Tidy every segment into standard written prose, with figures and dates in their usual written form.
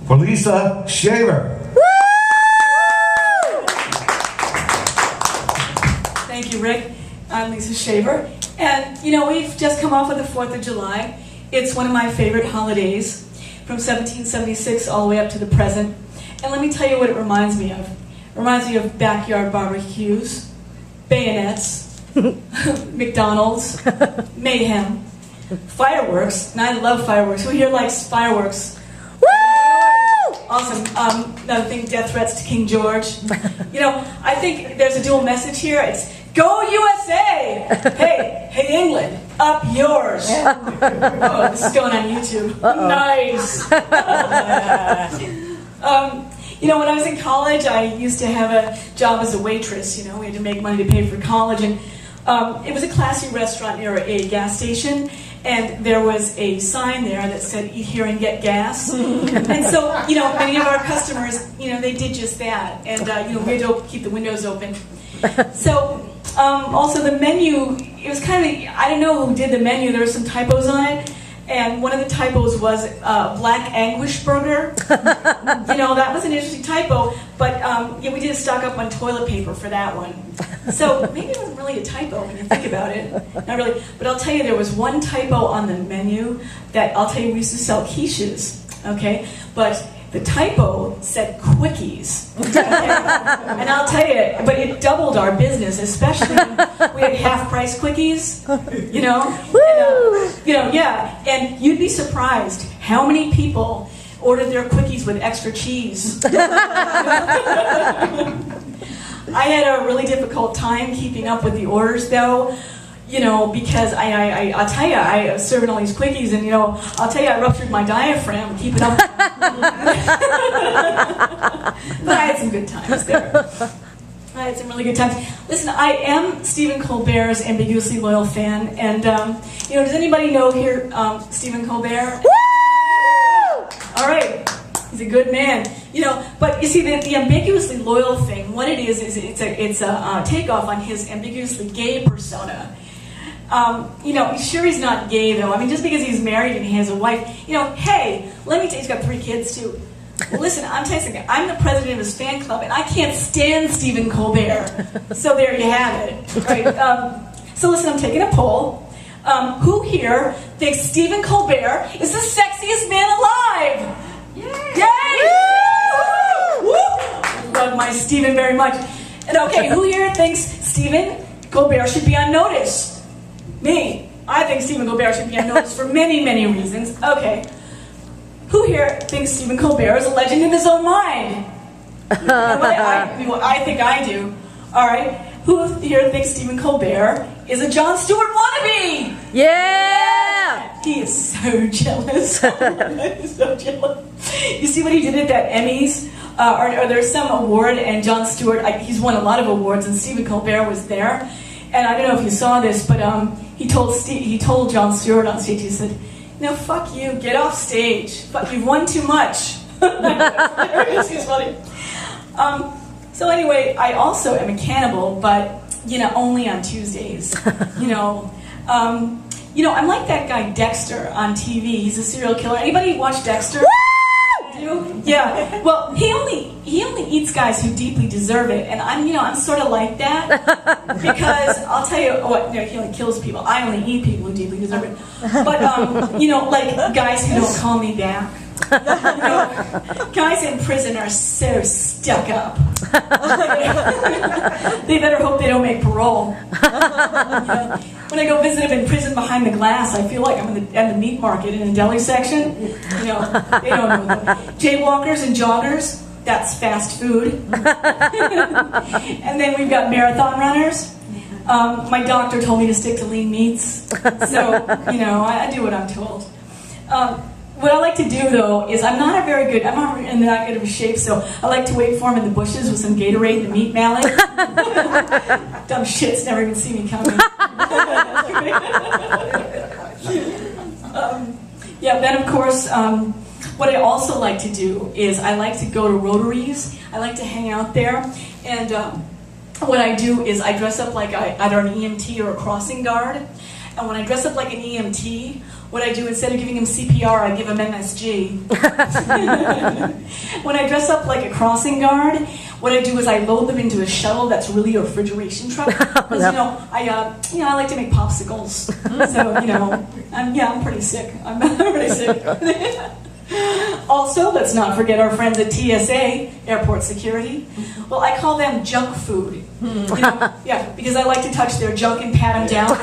for Lisa Shaver. Thank you, Rick. I'm Lisa Shaver. And, you know, we've just come off of the 4th of July. It's one of my favorite holidays, from 1776 all the way up to the present. And let me tell you what it reminds me of. It reminds me of backyard barbecues, bayonets, McDonald's, mayhem, fireworks. And I love fireworks. Who here likes fireworks? Awesome. Another thing, death threats to King George. You know, I think there's a dual message here. It's go USA! Hey England, up yours! Oh, this is going on YouTube. Nice! You know, when I was in college, I used to have a job as a waitress. You know, we had to make money to pay for college, and it was a classy restaurant near a gas station. And there was a sign there that said, eat here and get gas. And so, you know, many of our customers, you know, they did just that. And, you know, we had to keep the windows open. So, also the menu, it was kind of, I don't know who did the menu. There were some typos on it. And one of the typos was black anguish burger. You know, that was an interesting typo. But, yeah, we did stock up on toilet paper for that one. So maybe it wasn't really a typo when you think about it. Not really. But I'll tell you, there was one typo on the menu that, I'll tell you, we used to sell quiches, okay? But the typo said quickies. Okay? And I'll tell you, but it doubled our business, especially when we had half-price quickies, you know? And, you know, yeah. And you'd be surprised how many people ordered their quickies with extra cheese. I had a really difficult time keeping up with the orders, though, you know, because I'll tell you, I was serving all these quickies, and, you know, I'll tell you, I ruptured my diaphragm keeping up. But I had some good times there. I had some really good times. Listen, I am Stephen Colbert's ambiguously loyal fan, and, you know, does anybody know here Stephen Colbert? Woo! All right. He's a good man, you know. But you see, the ambiguously loyal thing, what it is it's a takeoff on his ambiguously gay persona. You know, sure he's not gay though. I mean, just because he's married and he has a wife, you know. Hey, let me tell you, he's got 3 kids too. Well, listen, I'm telling you something. I'm the president of his fan club, and I can't stand Stephen Colbert. So there you have it. Right? So listen, I'm taking a poll. Who here thinks Stephen Colbert is the sexiest man alive? Yay! Woo! Woo! Love my Stephen very much. And okay, who here thinks Stephen Colbert should be on notice? Me. I think Stephen Colbert should be on notice for many, many reasons. Okay. Who here thinks Stephen Colbert is a legend in his own mind? I think I do. All right. Who here thinks Stephen Colbert is a Jon Stewart wannabe? Yeah! He is so jealous. He's so jealous. You see what he did at that Emmys? Or there's some award, and Jon Stewart, he's won a lot of awards, and Stephen Colbert was there. And I don't know if you saw this, but he told Jon Stewart on stage, he said, "No, fuck you, get off stage. Fuck, you've won too much." He's funny. So anyway, I also am a cannibal, but, you know, only on Tuesdays. You know, I'm like that guy Dexter on TV. He's a serial killer. Anybody watch Dexter? Do? Yeah. Well, he only eats guys who deeply deserve it, and I'm sort of like that, because I'll tell you what. No, he only kills people. I only eat people who deeply deserve it. But you know, like guys who don't call me back. You know, guys in prison are so stuck up. They better hope they don't make parole. You know, when I go visit them in prison behind the glass, I feel like I'm at the meat market in the deli section. You know, they don't know them. Jaywalkers and joggers, that's fast food. And then we've got marathon runners. My doctor told me to stick to lean meats, so you know I do what I'm told. What I like to do, though, is I'm not in that good of a shape, so I like to wait for him in the bushes with some Gatorade and a meat mallet. Dumb shits never even see me coming. Yeah, then, of course, what I also like to do is I like to go to Rotaries. I like to hang out there, and what I do is I dress up like either an EMT or a crossing guard. And when I dress up like an EMT, what I do, instead of giving him CPR, I give him MSG. When I dress up like a crossing guard, what I do is I load them into a shuttle that's really a refrigeration truck. Because, I like to make popsicles. So, I'm pretty sick. I'm pretty sick. Also, let's not forget our friends at TSA, Airport Security. Well, I call them junk food. Because I like to touch their junk and pat them down.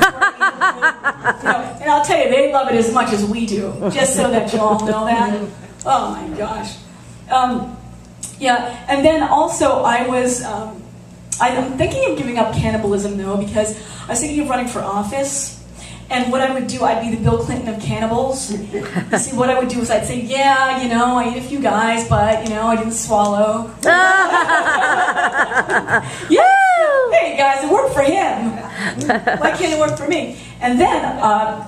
And I'll tell you, they love it as much as we do. Just so that you all know that. Oh my gosh. And then also I'm thinking of giving up cannibalism though, because I was thinking of running for office. And what I would do, I'd be the Bill Clinton of cannibals. You see, what I would do is I'd say, I ate a few guys, but, I didn't swallow. Hey, guys, it worked for him. Why can't it work for me? And then, I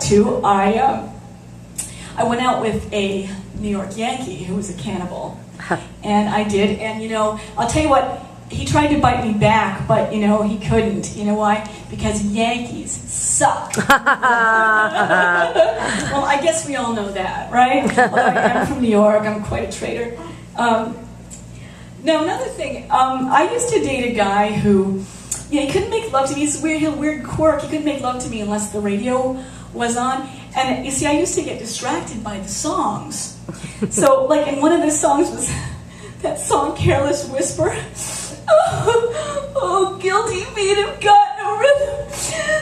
went out with a New York Yankee who was a cannibal. And I did, and, I'll tell you what, he tried to bite me back, but, he couldn't. You know why? Because Yankees suck. Well, I guess we all know that, right? Although I'm from New York, I'm quite a traitor. Now, another thing, I used to date a guy who, he couldn't make love to me. He's a weird quirk. He couldn't make love to me unless the radio was on. And, you see, I used to get distracted by the songs. So, like, in one of the songs was that song, Careless Whisper. Oh, guilty feet have got no rhythm.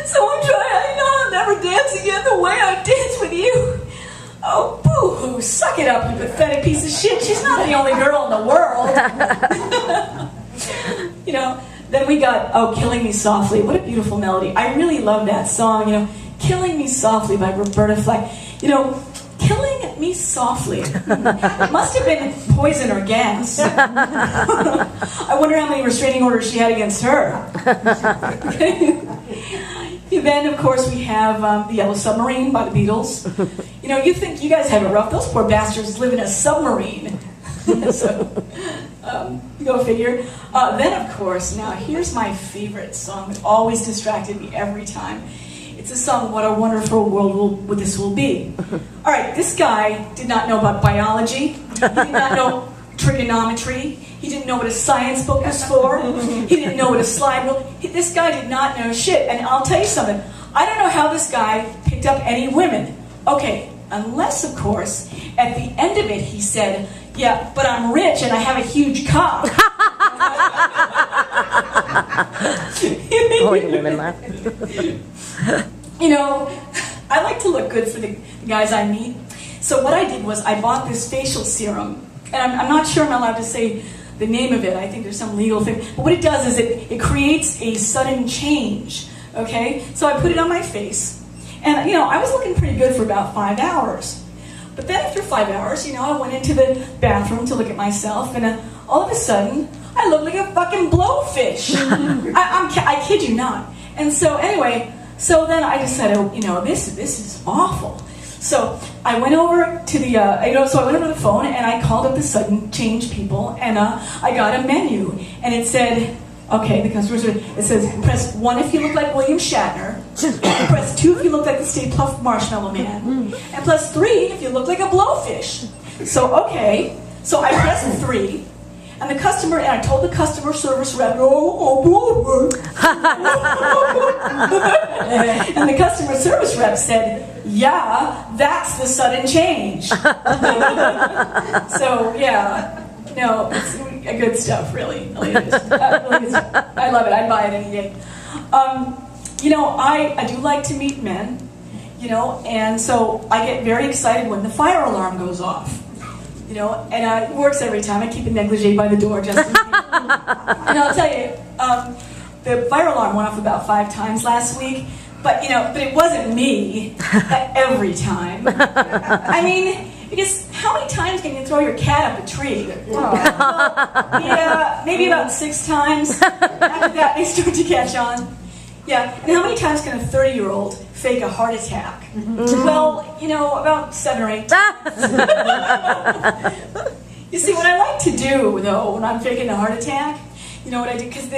So I'm trying, I'll never dance again the way I danced with you. Oh, boo-hoo, suck it up, you pathetic piece of shit. She's not the only girl in the world. Then we got, Killing Me Softly. What a beautiful melody. I really love that song, Killing Me Softly by Roberta Flack. Killing Me Softly. It must have been poison or gas. I wonder how many restraining orders she had against her. Then, of course, we have The Yellow Submarine by the Beatles. You think you guys have it rough. Those poor bastards live in a submarine. So, go figure. Then, of course, now here's my favorite song that always distracted me every time. It's a song, What a Wonderful World This Will Be. All right, this guy did not know about biology. He did not know trigonometry. He didn't know what a science book was for. He didn't know what a slide rule. This guy did not know shit. And I'll tell you something. I don't know how this guy picked up any women. Okay, unless, of course, at the end of it he said, but I'm rich and I have a huge cock. Oh, the women laugh. I like to look good for the guys I meet. So what I did was I bought this facial serum. And I'm not sure I'm allowed to say the name of it. I think there's some legal thing. But what it does is it creates a sudden change. Okay? So I put it on my face. And, I was looking pretty good for about 5 hours. But then after 5 hours, I went into the bathroom to look at myself. And all of a sudden, I looked like a fucking blowfish. I kid you not. And so anyway, then I decided, this is awful. So I went over to the, I went over the phone and I called up the sudden change people and I got a menu and it said, the customers it says, press 1 if you look like William Shatner, press 2 if you look like the Stay Puft Marshmallow Man, and plus 3 if you look like a blowfish. So I pressed 3. And I told the customer service rep, and the customer service rep said, that's the sudden change. So, it's good stuff, really. Really it is. I love it. I'd buy it any day. I do like to meet men, and so I get very excited when the fire alarm goes off. And it works every time. I keep a negligee by the door just in case. And I'll tell you, the fire alarm went off about 5 times last week, but it wasn't me every time. I mean, because how many times can you throw your cat up a tree? Maybe about 6 times. After that, they start to catch on. Yeah, and how many times can a 30-year-old fake a heart attack? Well, about 7 or 8 times. You see, what I like to do, though, when I'm faking a heart attack, you know what I did? Because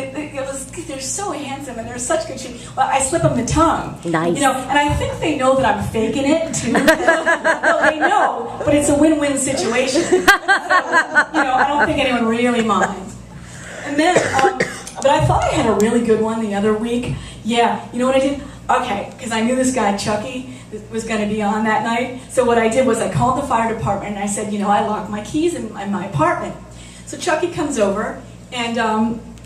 they're so handsome and they're such good shape. Well, I slip them the tongue. Nice. You know, and I think they know that I'm faking it too. Well, they know, but it's a win-win situation. So, you know, I don't think anyone really minds. And then, but I thought I had a really good one the other week. Yeah, you know what I did? Okay, because I knew this guy, Chucky, was going to be on that night. So what I did was I called the fire department and I said, you know, I locked my keys in my apartment. So Chucky comes over and,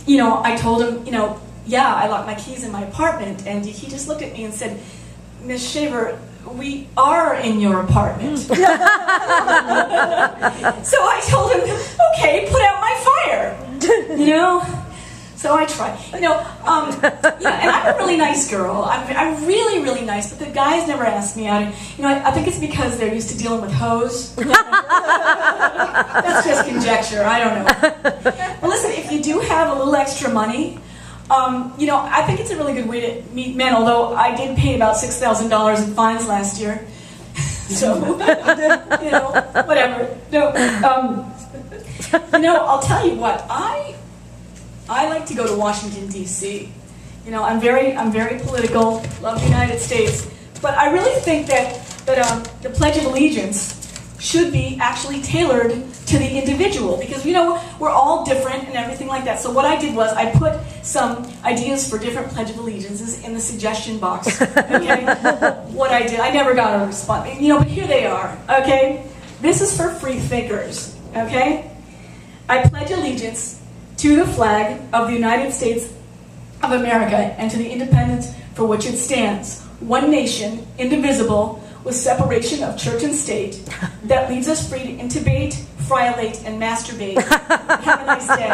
you know, I told him, you know, yeah, I locked my keys in my apartment. And he just looked at me and said, Miss Shaver, we are in your apartment. So I told him, okay, put out my fire, you know? So I tried, you know, yeah, and I'm a really nice girl. I'm really, really nice, but the guys never ask me out. You know, I think it's because they're used to dealing with hoes. That's just conjecture. I don't know. But listen, if you do have a little extra money, you know, I think it's a really good way to meet men. Although I did pay about $6,000 in fines last year, so you know, whatever. No, you know, I'll tell you what I like to go to Washington, D.C. You know, I'm very political, love the United States, but I really think that the Pledge of Allegiance should be actually tailored to the individual, because, you know, we're all different and everything like that. So what I did was I put some ideas for different Pledge of Allegiances in the suggestion box. Okay? What I did, I never got a response. You know, but here they are, okay? This is for free thinkers, okay? I pledge allegiance to the flag of the United States of America and to the independence for which it stands, one nation, indivisible, with separation of church and state, that leaves us free to intubate, friolate, and masturbate. Have a nice day. I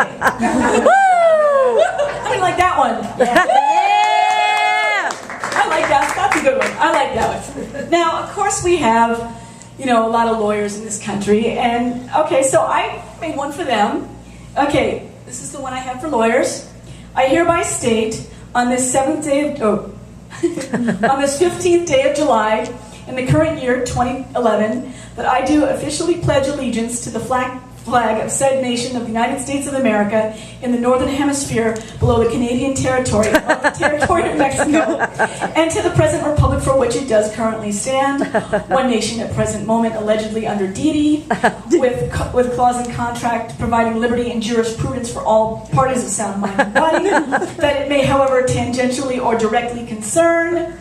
mean, like that one. Yeah. I like that. That's a good one. I like that one. Now, of course, we have, you know, a lot of lawyers in this country, and okay, so I made one for them. Okay. This is the one I have for lawyers. I hereby state on this 15th day of July in the current year 2011 that I do officially pledge allegiance to the flag of said nation of the United States of America in the Northern Hemisphere below the Canadian territory of the territory of Mexico, and to the present republic for which it does currently stand, one nation at present moment allegedly under deity, with clause in contract providing liberty and jurisprudence for all parties of sound mind and body, that it may, however, tangentially or directly concern.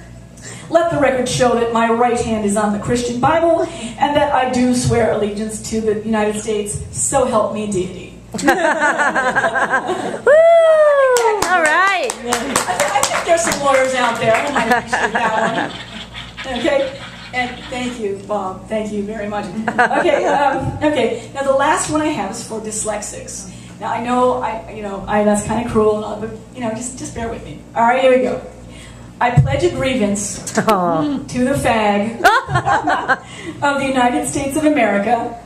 Let the record show that my right hand is on the Christian Bible, and that I do swear allegiance to the United States, so help me deity. Woo! All right. I think there's some lawyers out there. I might appreciate that one. Okay? And thank you, Bob. Thank you very much. Okay, okay. Now the last one I have is for dyslexics. Now I know, that's kind of cruel, but just bear with me. All right, here we go. I pledge a grievance to the fag of the United States of America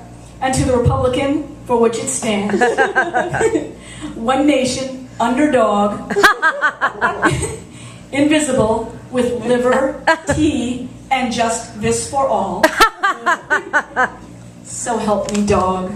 and to the Republican for which it stands. One nation, underdog, invisible, with liver, tea, and just this for all. So help me, dog.